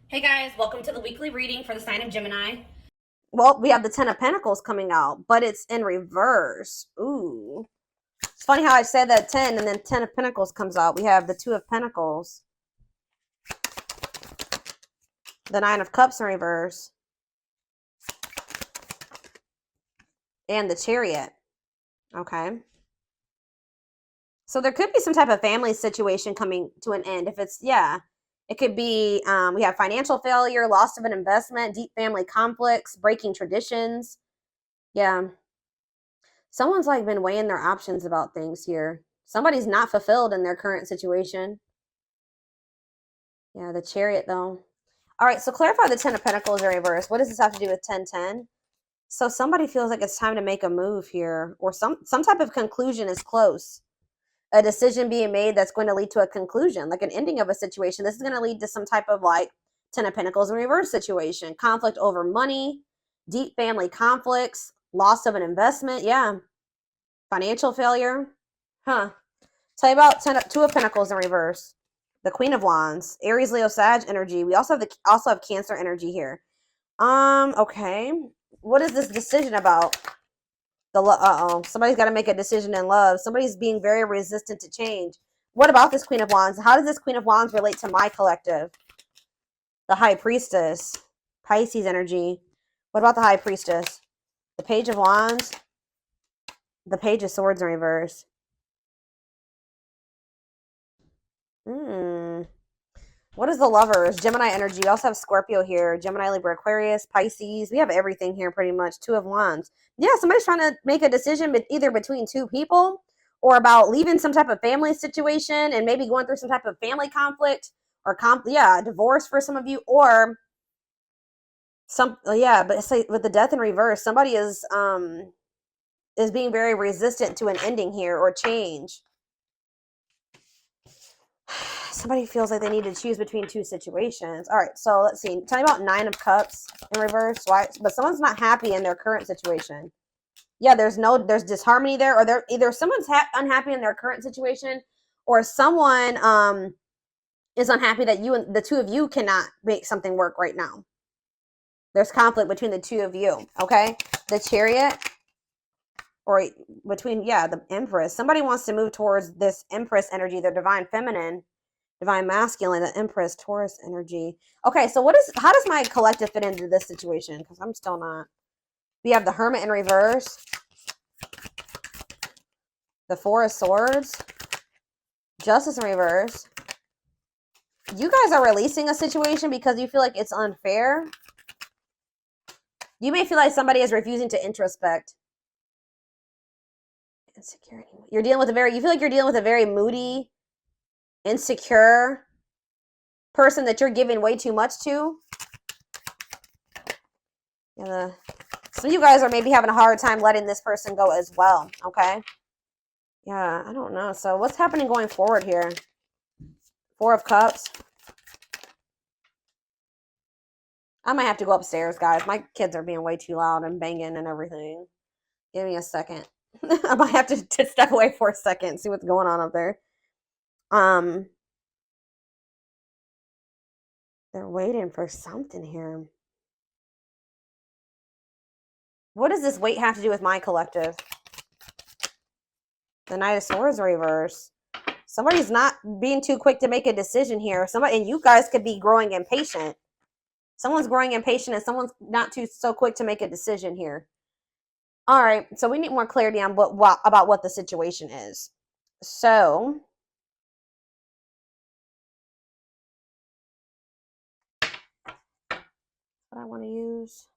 Hey guys, welcome to the weekly reading for the sign of Gemini. Well, we have the Ten of Pentacles coming out, but it's in reverse. Ooh. It's funny how I said that 10 and then 10 of Pentacles comes out. We have the Two of Pentacles, the Nine of Cups in reverse, and the Chariot. Okay. So there could be some type of family situation coming to an end. If it's, yeah, it could be, we have financial failure, loss of an investment, deep family conflicts, breaking traditions. Yeah. Someone's like been weighing their options about things here. Somebody's not fulfilled in their current situation. Yeah, the Chariot though. All right, so clarify the Ten of Pentacles in reverse. What does this have to do with 1010? So somebody feels like it's time to make a move here, or some type of conclusion is close. A decision being made that's going to lead to a conclusion, like an ending of a situation. This is going to lead to some type of like Ten of Pentacles in reverse situation. Conflict over money, deep family conflicts, loss of an investment. Yeah. Financial failure. Huh. Tell you about Two of Pentacles in reverse. The Queen of Wands, Aries, Leo, Sag energy. We also have Cancer energy here. Okay. What is this decision about? Somebody's got to make a decision in love. Somebody's being very resistant to change. What about this Queen of Wands? How does this Queen of Wands relate to my collective? The High Priestess, Pisces energy. What about the High Priestess? The Page of Wands, the Page of Swords in reverse. What is the Lovers? Gemini energy. We also have Scorpio here. Gemini, Libra, Aquarius, Pisces. We have everything here pretty much. Two of Wands. Yeah, somebody's trying to make a decision either between two people or about leaving some type of family situation and maybe going through some type of family conflict or divorce for some of you, or but it's like with the Death in reverse, somebody is being very resistant to an ending here or change. Somebody feels like they need to choose between two situations. All right, so let's see. Tell me about Nine of Cups in reverse. Why? But someone's not happy in their current situation. Yeah, there's disharmony there, or either someone's unhappy in their current situation, or someone is unhappy that the two of you cannot make something work right now. There's conflict between the two of you. Okay, the Chariot, or between the Empress. Somebody wants to move towards this Empress energy, their divine feminine. Divine masculine, the Empress, Taurus energy. Okay, so how does my collective fit into this situation? Because I'm still not. We have the Hermit in reverse, the Four of Swords, Justice in reverse. You guys are releasing a situation because you feel like it's unfair. You may feel like somebody is refusing to introspect. Insecurity. You feel like you're dealing with a very moody, insecure person that you're giving way too much to. Yeah, some of you guys are maybe having a hard time letting this person go as well, okay? Yeah, I don't know. So what's happening going forward here? Four of Cups. I might have to go upstairs, guys. My kids are being way too loud and banging and everything. Give me a second. I might have to step away for a second and see what's going on up there. They're waiting for something here. What does this wait have to do with my collective? The Knight of Swords reverse. Somebody's not being too quick to make a decision here. And you guys could be growing impatient. Someone's growing impatient and someone's not so quick to make a decision here. All right, so we need more clarity on about what the situation is. So, what I want to use.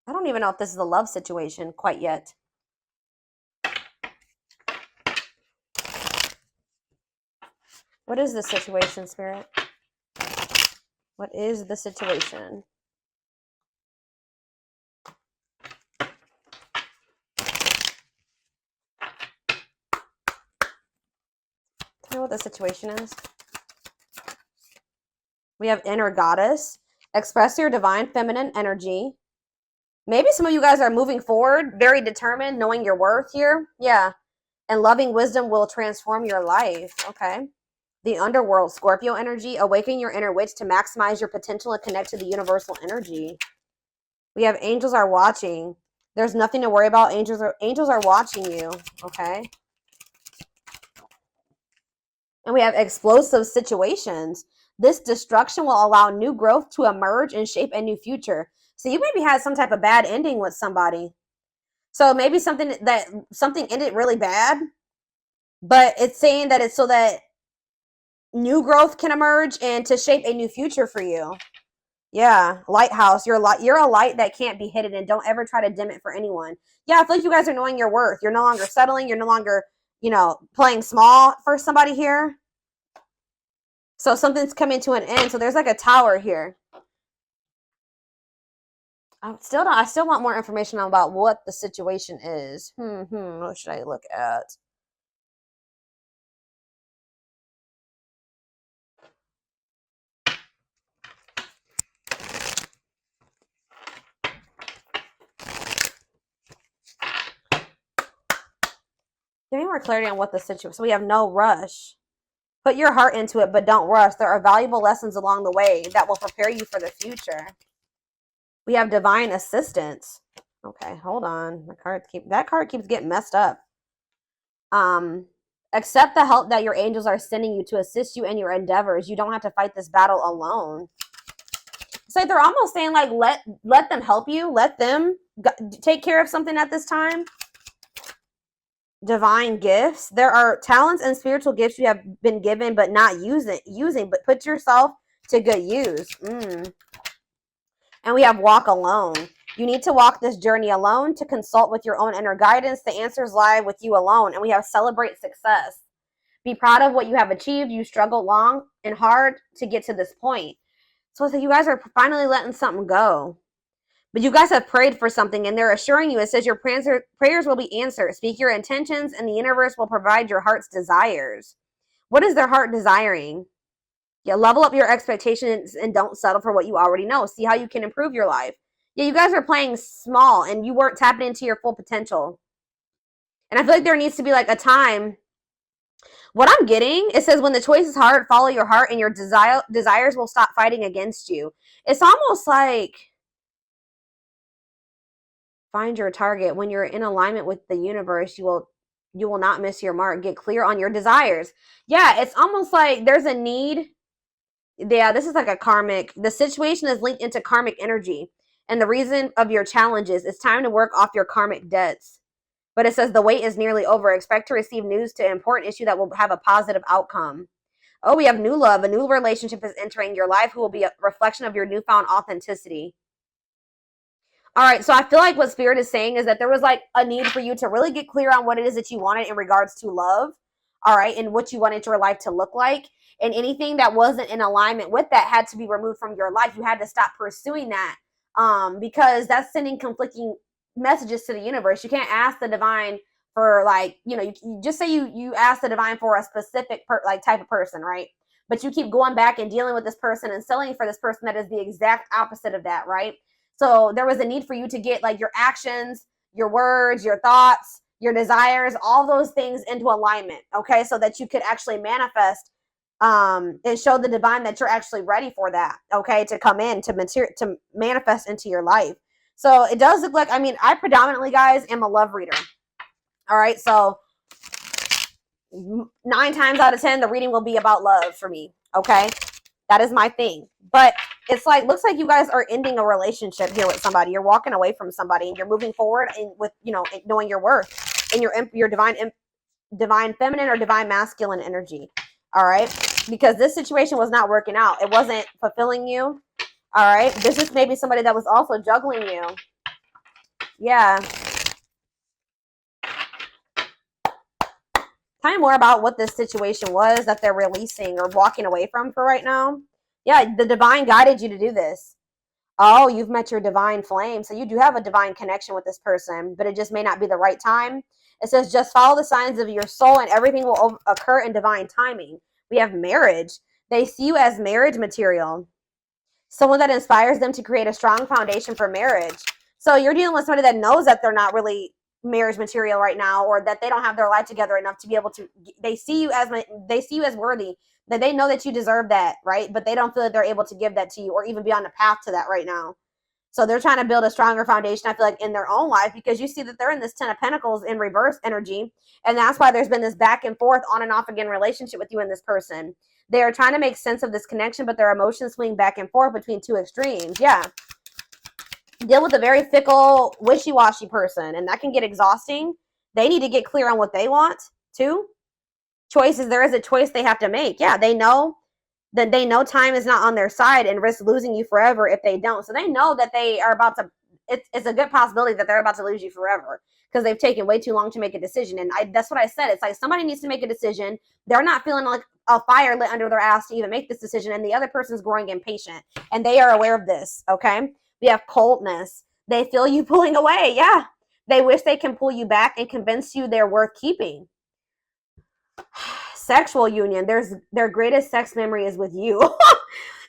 I don't even know if this is a love situation quite yet. What is the situation, Spirit? What is the situation? what the situation is? We have inner goddess. Express your divine feminine energy. Maybe some of you guys are moving forward, very determined, knowing your worth here. Yeah. And loving wisdom will transform your life. Okay. The underworld, Scorpio energy. Awaken your inner witch to maximize your potential and connect to the universal energy. We have angels are watching. There's nothing to worry about. Angels are watching you. Okay. And we have explosive situations. This destruction will allow new growth to emerge and shape a new future. So you maybe had some type of bad ending with somebody. So maybe something ended really bad, but it's saying that it's so that new growth can emerge and to shape a new future for you. Yeah, lighthouse. You're a light that can't be hidden, and don't ever try to dim it for anyone. Yeah, I feel like you guys are knowing your worth. You're no longer settling. You're no longer, playing small for somebody here. So something's coming to an end. So there's like a tower here. I still want more information about what the situation is. What should I look at? Give me more clarity on what the situation. So we have no rush. Put your heart into it, but don't rush. There are valuable lessons along the way that will prepare you for the future. We have divine assistance. Okay, hold on. That card keeps getting messed up. Accept the help that your angels are sending you to assist you in your endeavors. You don't have to fight this battle alone. It's like they're almost saying, like, let them help you. Let them take care of something at this time. Divine gifts. There are talents and spiritual gifts you have been given but not using, but put yourself to good use. And we have walk alone. You need to walk this journey alone to consult with your own inner guidance. The answers lie with you alone. And we have celebrate success. Be proud of what you have achieved. You struggled long and hard to get to this point. So it's like you guys are finally letting something go. But you guys have prayed for something, and they're assuring you, it says your prayers will be answered. Speak your intentions, and the universe will provide your heart's desires. What is their heart desiring? Yeah, level up your expectations and don't settle for what you already know. See how you can improve your life. Yeah, you guys are playing small, and you weren't tapping into your full potential. And I feel like there needs to be like a time. What I'm getting, it says when the choice is hard, follow your heart, and your desires will stop fighting against you. It's almost like find your target. When you're in alignment with the universe, you will not miss your mark. Get clear on your desires. Yeah, it's almost like there's a need. Yeah, this is like a karmic. The situation is linked into karmic energy. And the reason of your challenges, it's time to work off your karmic debts. But it says the wait is nearly over. Expect to receive news to an important issue that will have a positive outcome. Oh, we have new love. A new relationship is entering your life who will be a reflection of your newfound authenticity. All right, so I feel like what Spirit is saying is that there was like a need for you to really get clear on what it is that you wanted in regards to love, all right, and what you wanted your life to look like. And anything that wasn't in alignment with that had to be removed from your life. You had to stop pursuing that because that's sending conflicting messages to the universe. You can't ask the divine for like, you just say you ask the divine for a specific type of person, right? But you keep going back and dealing with this person and selling for this person that is the exact opposite of that, right? So there was a need for you to get like your actions, your words, your thoughts, your desires, all those things into alignment, okay? So that you could actually manifest and show the divine that you're actually ready for that, okay? To come in, to manifest into your life. So it does look like, I predominantly, guys, am a love reader. All right, so 9 times out of 10, the reading will be about love for me, okay? That is my thing. But it's like, looks like you guys are ending a relationship here with somebody. You're walking away from somebody and you're moving forward and with, knowing your worth and your divine feminine or divine masculine energy. All right. Because this situation was not working out. It wasn't fulfilling you. All right. This is maybe somebody that was also juggling you. Yeah. Tell me more about what this situation was that they're releasing or walking away from for right now. Yeah, the divine guided you to do this. Oh, you've met your divine flame. So you do have a divine connection with this person, but it just may not be the right time. It says just follow the signs of your soul and everything will occur in divine timing. We have marriage. They see you as marriage material. Someone that inspires them to create a strong foundation for marriage. So you're dealing with somebody that knows that they're not really marriage material right now, or that they don't have their life together enough to be able to, they see you as worthy, that they know that you deserve that, right? But they don't feel that they're able to give that to you or even be on the path to that right now. So they're trying to build a stronger foundation, I feel like, in their own life, because you see that they're in this 10 of Pentacles in reverse energy. And that's why there's been this back and forth, on and off again relationship with you and this person. They are trying to make sense of this connection, but their emotions swing back and forth between two extremes. Yeah. Deal with a very fickle, wishy-washy person, and that can get exhausting. They need to get clear on what they want, too. Choices, there is a choice they have to make. Yeah, they know that time is not on their side and risk losing you forever if they don't. So they know that they are about to, it's a good possibility that they're about to lose you forever because they've taken way too long to make a decision. And that's what I said. It's like somebody needs to make a decision. They're not feeling like a fire lit under their ass to even make this decision, and the other person's growing impatient, and they are aware of this, okay? We have coldness. They feel you pulling away. Yeah. They wish they can pull you back and convince you they're worth keeping. Sexual union. Their greatest sex memory is with you.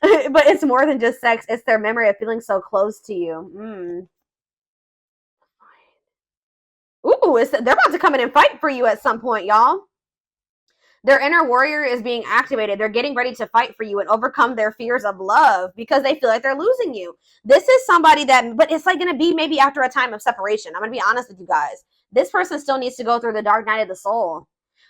But it's more than just sex. It's their memory of feeling so close to you. Ooh, they're about to come in and fight for you at some point, y'all. Their inner warrior is being activated. They're getting ready to fight for you and overcome their fears of love because they feel like they're losing you. This is somebody that, but it's like going to be maybe after a time of separation. I'm going to be honest with you guys. This person still needs to go through the dark night of the soul.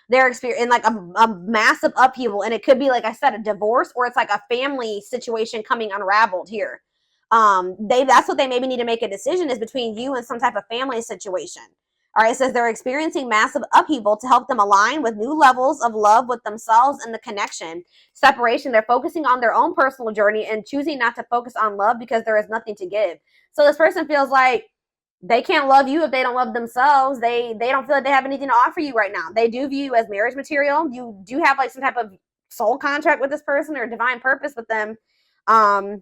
They're experiencing like a massive upheaval, and it could be, like I said, a divorce, or it's like a family situation coming unraveled here. That's what they maybe need to make a decision, is between you and some type of family situation. All right, it says they're experiencing massive upheaval to help them align with new levels of love with themselves and the connection. Separation, they're focusing on their own personal journey and choosing not to focus on love because there is nothing to give. So this person feels like they can't love you if they don't love themselves. They don't feel like they have anything to offer you right now. They do view you as marriage material. You do have like some type of soul contract with this person or divine purpose with them. And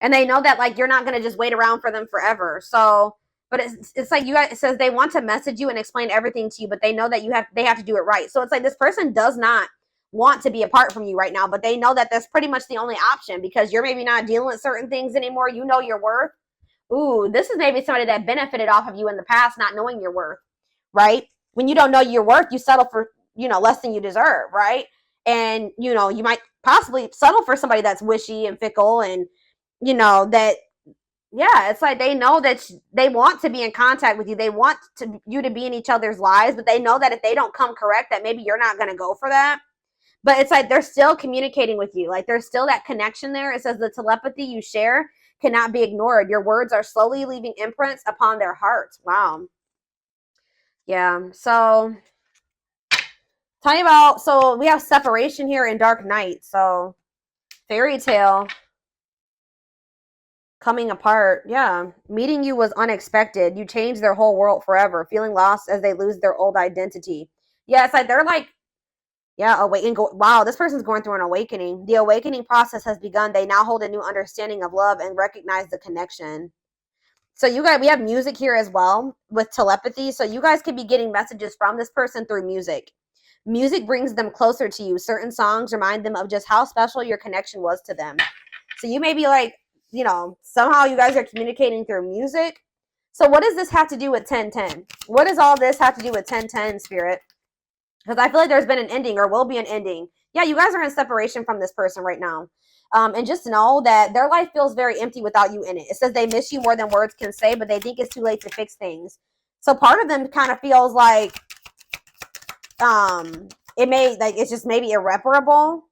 they know that like you're not going to just wait around for them forever. So, but it's like you guys, it says they want to message you and explain everything to you, but they know that they have to do it right. So it's like this person does not want to be apart from you right now, but they know that that's pretty much the only option because you're maybe not dealing with certain things anymore. You know your worth. Ooh, this is maybe somebody that benefited off of you in the past, not knowing your worth, right? When you don't know your worth, you settle for, less than you deserve, right? And, you might possibly settle for somebody that's wishy and fickle and, that, yeah, it's like they know that they want to be in contact with you. They want you to be in each other's lives, but they know that if they don't come correct, that maybe you're not going to go for that. But it's like they're still communicating with you. Like there's still that connection there. It says the telepathy you share cannot be ignored. Your words are slowly leaving imprints upon their hearts. Wow. Yeah. So tell you about, so we have separation here in Dark Night. So fairy tale coming apart. Yeah. Meeting you was unexpected. You changed their whole world forever. Feeling lost as they lose their old identity. Yeah. It's like they're like, yeah, wow, this person's going through an awakening. The awakening process has begun. They now hold a new understanding of love and recognize the connection. So we have music here as well with telepathy. So you guys could be getting messages from this person through music. Music brings them closer to you. Certain songs remind them of just how special your connection was to them. So you may be like, somehow you guys are communicating through music. So what does this have to do with 1010? What does all this have to do with 1010, Spirit? Because I feel like there's been an ending or will be an ending. Yeah, you guys are in separation from this person right now. And just know that their life feels very empty without you in it. It says they miss you more than words can say, but they think it's too late to fix things. So part of them kind of feels like it's just maybe irreparable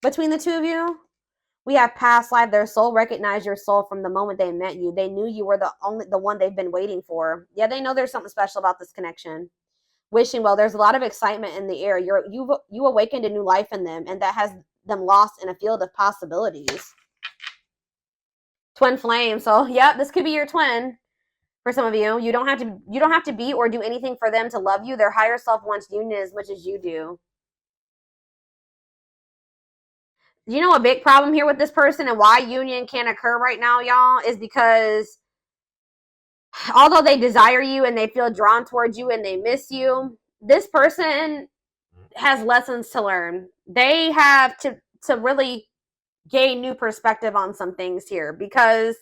between the two of you. We have past life. Their soul recognized your soul from the moment they met you. They knew you were the one they've been waiting for. Yeah, they know there's something special about this connection. Wishing well, there's a lot of excitement in the air. You awakened a new life in them, and that has them lost in a field of possibilities. Twin flame. So yeah, this could be your twin for some of you. You don't have to be or do anything for them to love you. Their higher self wants union as much as you do. You know a big problem here with this person and why union can't occur right now, y'all, is because although they desire you and they feel drawn towards you and they miss you, this person has lessons to learn. They have to really gain new perspective on some things here, because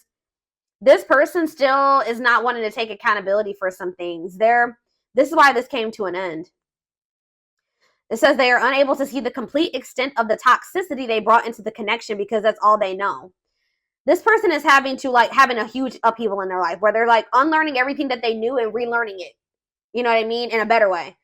this person still is not wanting to take accountability for some things. This is why this came to an end. It says they are unable to see the complete extent of the toxicity they brought into the connection because that's all they know. This person is having a huge upheaval in their life where they're like unlearning everything that they knew and relearning it. You know what I mean? In a better way.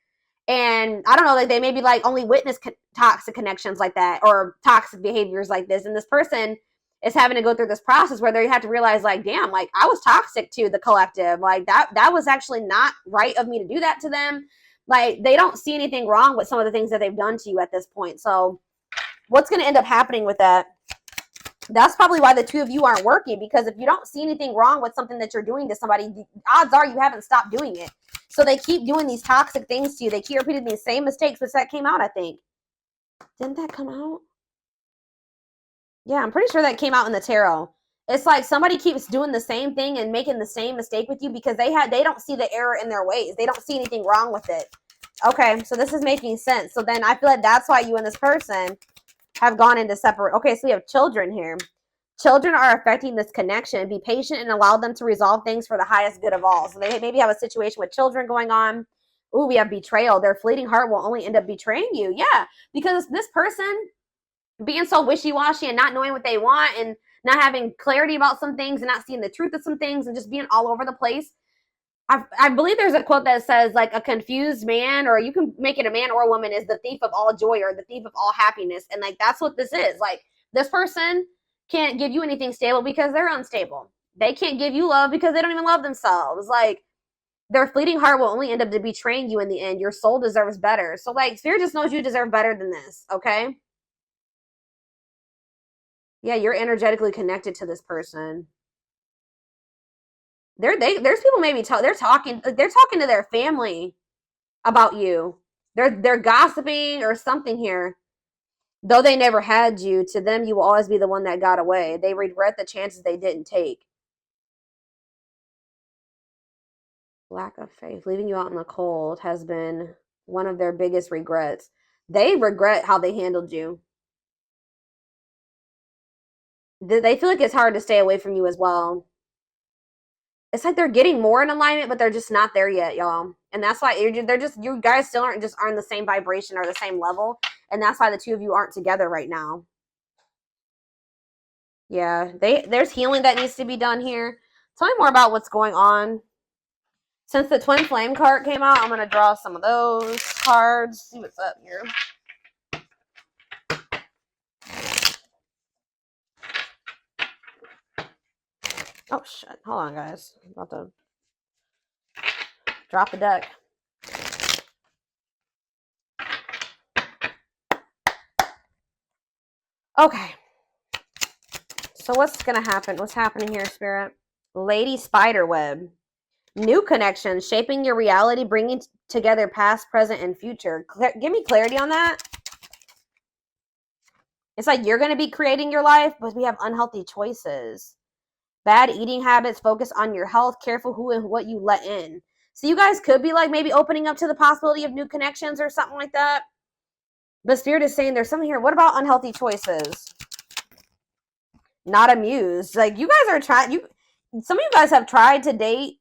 And I don't know, like they maybe like only witness toxic connections like that or toxic behaviors like this. And this person is having to go through this process where they have to realize like, damn, like I was toxic to the collective. Like that was actually not right of me to do that to them. Like they don't see anything wrong with some of the things that they've done to you at this point. So what's going to end up happening with that? That's probably why the two of you aren't working, because if you don't see anything wrong with something that you're doing to somebody, the odds are you haven't stopped doing it. So they keep doing these toxic things to you. They keep repeating these same mistakes, which that came out, I think. Didn't that come out? Yeah, I'm pretty sure that came out in the tarot. It's like somebody keeps doing the same thing and making the same mistake with you because they don't see the error in their ways. They don't see anything wrong with it. Okay, so this is making sense. So then I feel like that's why you and this person have gone into separate. Okay, so we have children here. Children are affecting this connection. Be patient and allow them to resolve things for the highest good of all. So they maybe have a situation with children going on. Ooh, we have betrayal. Their fleeting heart will only end up betraying you. Yeah, because this person being so wishy-washy and not knowing what they want and not having clarity about some things and not seeing the truth of some things and just being all over the place. I believe there's a quote that says like a confused man, or you can make it a man or a woman, is the thief of all joy or the thief of all happiness. And like that's what this is. Like this person can't give you anything stable because they're unstable. They can't give you love because they don't even love themselves. Like their fleeting heart will only end up betraying you in the end. Your soul deserves better. So like Spirit just knows you deserve better than this. Okay. Yeah, you're energetically connected to this person. There's people maybe they're talking to their family about you. They're gossiping or something here. Though they never had you, to them you will always be the one that got away. They regret the chances they didn't take. Lack of faith, leaving you out in the cold has been one of their biggest regrets. They regret how they handled you. They feel like it's hard to stay away from you as well. It's like they're getting more in alignment, but they're just not there yet, y'all. And that's why you guys still aren't the same vibration or the same level. And that's why the two of you aren't together right now. Yeah, there's healing that needs to be done here. Tell me more about what's going on. Since the Twin Flame card came out, I'm going to draw some of those cards. See what's up here. Oh, shit. Hold on, guys. I'm about to drop the deck. Okay. So what's going to happen? What's happening here, Spirit? Lady Spiderweb. New connections, shaping your reality, bringing together past, present, and future. Give me clarity on that. It's like you're going to be creating your life, but we have unhealthy choices. Bad eating habits, focus on your health, careful who and what you let in. So you guys could be like maybe opening up to the possibility of new connections or something like that. But Spirit is saying there's something here. What about unhealthy choices? Not amused. Like you guys are trying, some of you guys have tried to date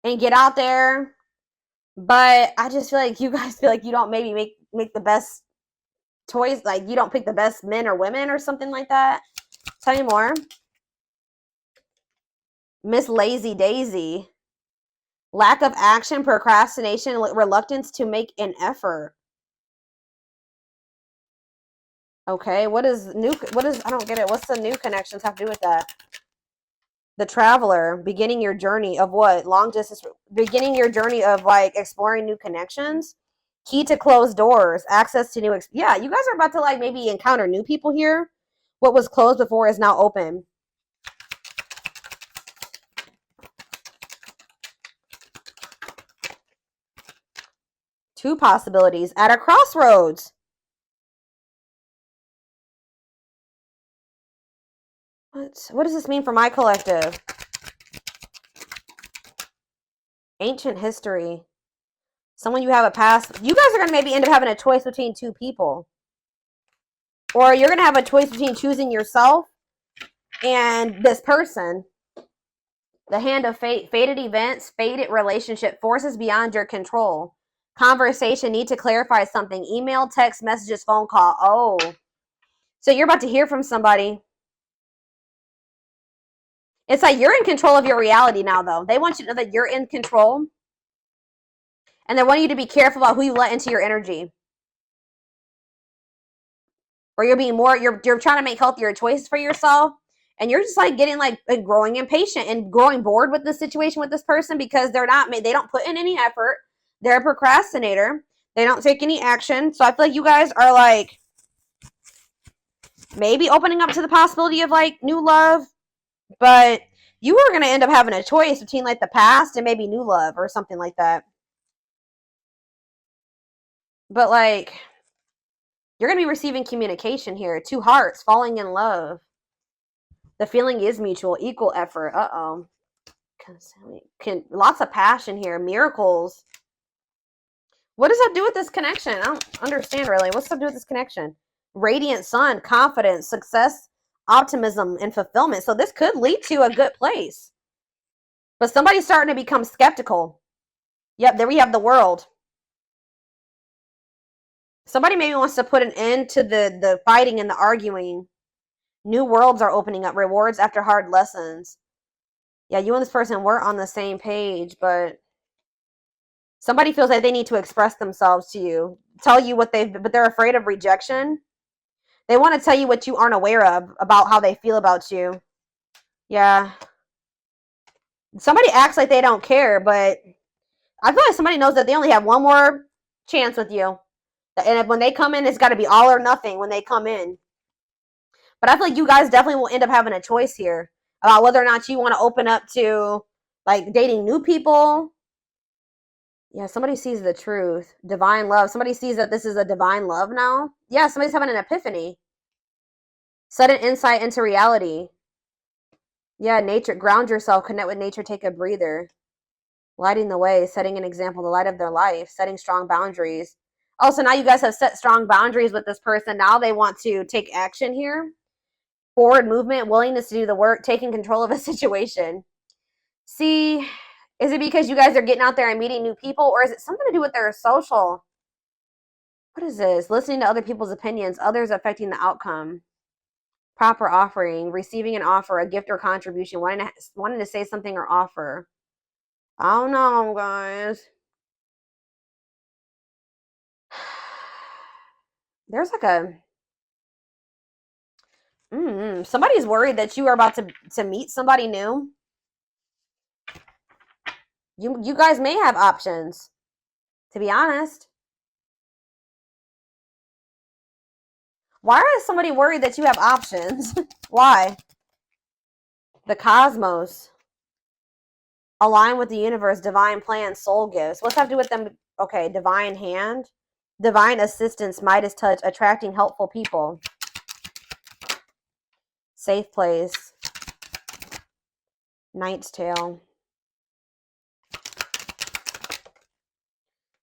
and get out there, but I just feel like you guys feel like you don't maybe make the best choice, like you don't pick the best men or women or something like that. Tell me more. Miss Lazy Daisy. Lack of action, procrastination, reluctance to make an effort. Okay, I don't get it. What's the new connections have to do with that? The Traveler, beginning your journey of what? Long distance, beginning your journey of like exploring new connections. Key to closed doors, access to new, yeah, you guys are about to like maybe encounter new people here. What was closed before is now open. Two possibilities at a crossroads. What does this mean for my collective? Ancient history. Someone you have a past. You guys are going to maybe end up having a choice between two people. Or you're going to have a choice between choosing yourself and this person. The hand of fate, fated events, fated relationship, forces beyond your control. Conversation, need to clarify something. Email, text, messages, phone call. Oh. So you're about to hear from somebody. It's like you're in control of your reality now, though. They want you to know that you're in control. And they want you to be careful about who you let into your energy. Or you're being more, you're trying to make healthier choices for yourself. And you're just like getting like growing impatient and growing bored with the situation with this person because they don't put in any effort. They're a procrastinator. They don't take any action. So I feel like you guys are like maybe opening up to the possibility of like new love, but you are going to end up having a choice between like the past and maybe new love or something like that. But like you're going to be receiving communication here. Two hearts falling in love. The feeling is mutual, equal effort. Uh-oh. Lots of passion here. Miracles. What does that do with this connection? I don't understand really. What's that do with this connection? Radiant sun, confidence, success, optimism, and fulfillment. So this could lead to a good place. But somebody's starting to become skeptical. Yep, there we have the world. Somebody maybe wants to put an end to the fighting and the arguing. New worlds are opening up. Rewards after hard lessons. Yeah, you and this person weren't on the same page, but somebody feels like they need to express themselves to you. Tell you what but they're afraid of rejection. They want to tell you what you aren't aware of about how they feel about you. Yeah. Somebody acts like they don't care, but I feel like somebody knows that they only have one more chance with you. And when they come in, it's got to be all or nothing when they come in. But I feel like you guys definitely will end up having a choice here about whether or not you want to open up to like dating new people. Yeah, somebody sees the truth. Divine love. Somebody sees that this is a divine love now. Yeah, somebody's having an epiphany. Sudden insight into reality. Yeah, nature. Ground yourself. Connect with nature. Take a breather. Lighting the way. Setting an example. The light of their life. Setting strong boundaries. Oh, so now you guys have set strong boundaries with this person. Now they want to take action here. Forward movement. Willingness to do the work. Taking control of a situation. See, is it because you guys are getting out there and meeting new people, or is it something to do with their social? What is this? Listening to other people's opinions, others affecting the outcome. Proper offering, receiving an offer, a gift or contribution, wanting to say something or offer. I don't know, guys. There's like a somebody's worried that you are about to meet somebody new. You guys may have options, to be honest. Why is somebody worried that you have options? Why? The cosmos. Align with the universe, divine plan, soul gifts. What's that have to do with them? Okay, divine hand. Divine assistance, Midas touch, attracting helpful people. Safe place. Knight's tale.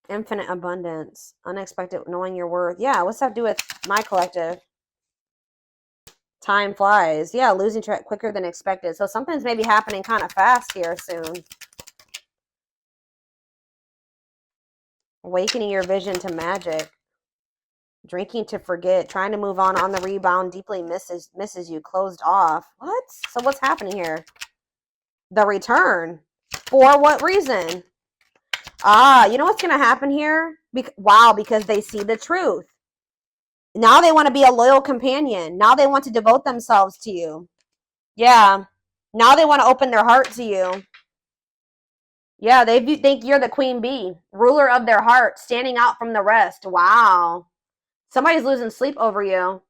Infinite abundance. Unexpected, knowing your worth. Yeah, what's that have to do with my collective? Time flies. Yeah, losing track quicker than expected. So something's maybe happening kind of fast here soon. Awakening your vision to magic. Drinking to forget. Trying to move on the rebound. Deeply misses you. Closed off. What? So what's happening here? The return. For what reason? You know what's going to happen here? Wow, because they see the truth. Now they want to be a loyal companion. Now they want to devote themselves to you. Yeah. Now they want to open their heart to you. Yeah, they think you're the queen bee, ruler of their heart, standing out from the rest. Wow. Somebody's losing sleep over you.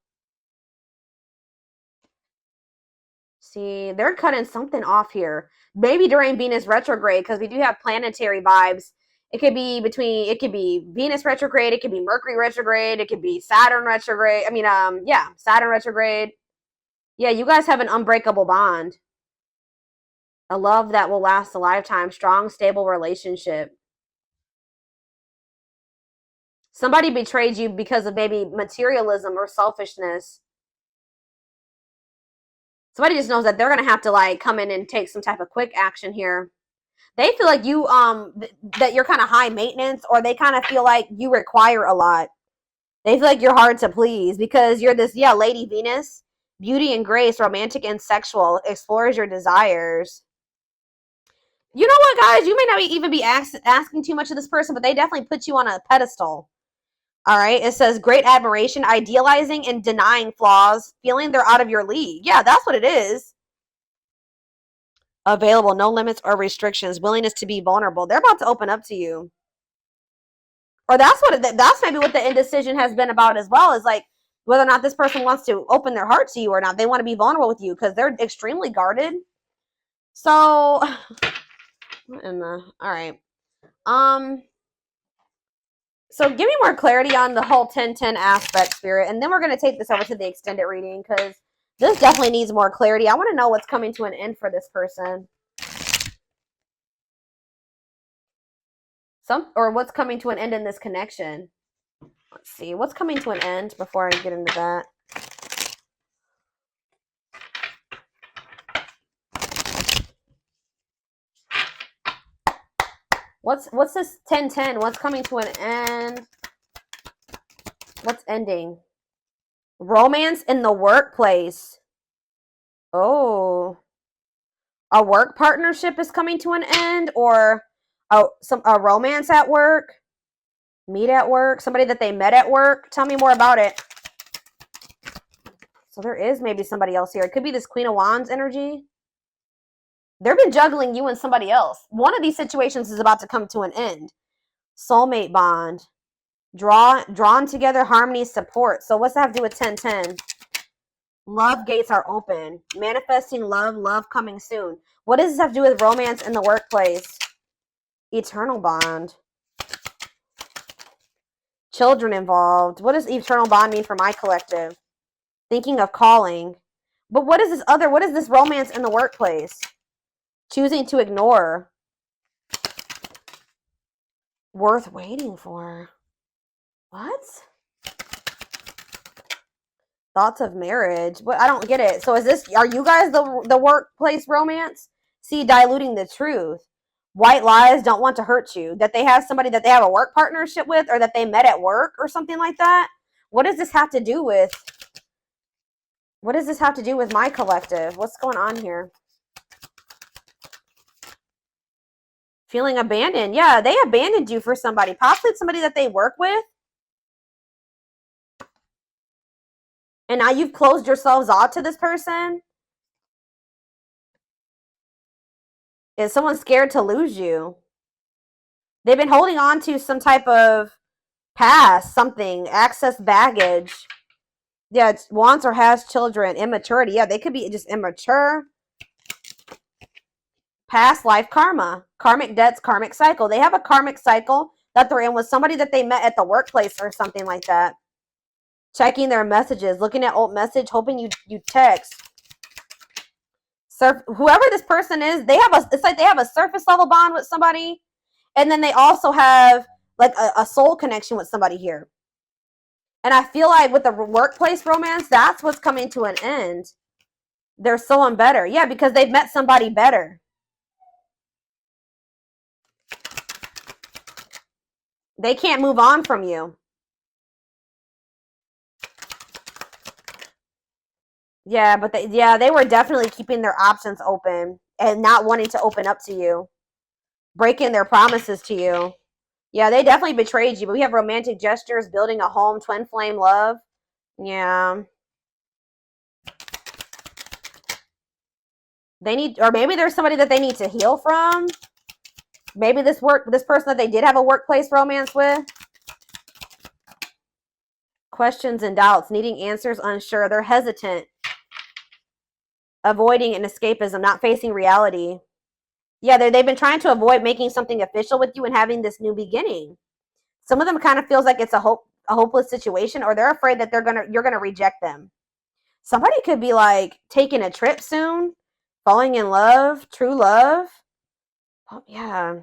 See, they're cutting something off here. Maybe during Venus retrograde, because we do have planetary vibes. It could be Venus retrograde. It could be Mercury retrograde. It could be Saturn retrograde. Saturn retrograde. Yeah, you guys have an unbreakable bond. A love that will last a lifetime. Strong, stable relationship. Somebody betrayed you because of maybe materialism or selfishness. Somebody just knows that they're going to have to like come in and take some type of quick action here. They feel like you that you're kind of high maintenance, or they kind of feel like you require a lot. They feel like you're hard to please because you're this, Lady Venus, beauty and grace, romantic and sexual, explores your desires. You know what, guys? You may not even be asking too much of this person, but they definitely put you on a pedestal. All right. It says great admiration, idealizing and denying flaws, feeling they're out of your league. Yeah, that's what it is. Available, no limits or restrictions, willingness to be vulnerable. They're about to open up to you. Or that's maybe what the indecision has been about as well, is like whether or not this person wants to open their heart to you or not. They want to be vulnerable with you because they're extremely guarded. So, all right. So give me more clarity on the whole 10-10 aspect, Spirit, and then we're going to take this over to the extended reading because this definitely needs more clarity. I want to know what's coming to an end for this person. Or what's coming to an end in this connection. Let's see. What's coming to an end before I get into that? What's this 10-10? What's coming to an end? What's ending? Romance in the workplace. Oh. A work partnership is coming to an end, or a romance at work, meet at work, somebody that they met at work. Tell me more about it. So there is maybe somebody else here. It could be this Queen of Wands energy. They've been juggling you and somebody else. One of these situations is about to come to an end. Soulmate bond. Drawn together, harmony, support. So what's that have to do with 10-10? Love gates are open. Manifesting love coming soon. What does this have to do with romance in the workplace? Eternal bond. Children involved. What does eternal bond mean for my collective? Thinking of calling. But what is this romance in the workplace? Choosing to ignore. Worth waiting for. What? Thoughts of marriage. What? I don't get it. So are you guys the workplace romance? See, diluting the truth. White lies, don't want to hurt you. That they have somebody that they have a work partnership with, or that they met at work or something like that. What does this have to do with? What does this have to do with my collective? What's going on here? Feeling abandoned. Yeah, they abandoned you for somebody. Possibly somebody that they work with. And now you've closed yourselves off to this person. Is someone scared to lose you? They've been holding on to some type of past, something, access baggage. Yeah, it's wants or has children, immaturity. Yeah, they could be just immature. Past life karma, karmic debts, karmic cycle. They have a karmic cycle that they're in with somebody that they met at the workplace or something like that. Checking their messages, looking at old message, hoping you text. Whoever this person is, it's like they have a surface level bond with somebody, and then they also have like a soul connection with somebody here. And I feel like with the workplace romance, that's what's coming to an end. There's someone better. Yeah, because they've met somebody better. They can't move on from you. Yeah, but they were definitely keeping their options open and not wanting to open up to you. Breaking their promises to you. Yeah, they definitely betrayed you, but we have romantic gestures, building a home, twin flame love. Yeah. Or maybe there's somebody that they need to heal from. Maybe this person that they did have a workplace romance with. Questions and doubts, needing answers, unsure. They're hesitant. Avoiding an escapism, not facing reality. Yeah, they've been trying to avoid making something official with you and having this new beginning. Some of them kind of feels like it's a hopeless situation, or they're afraid that you're gonna reject them. Somebody could be like taking a trip soon, falling in love, true love. Oh, yeah.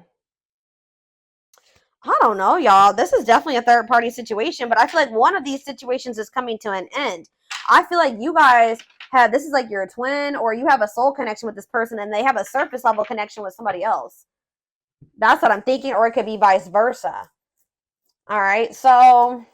I don't know, y'all. This is definitely a third party situation, but I feel like one of these situations is coming to an end. I feel like you guys have, this is like your twin, or you have a soul connection with this person and they have a surface level connection with somebody else. That's what I'm thinking, or it could be vice versa. All right, so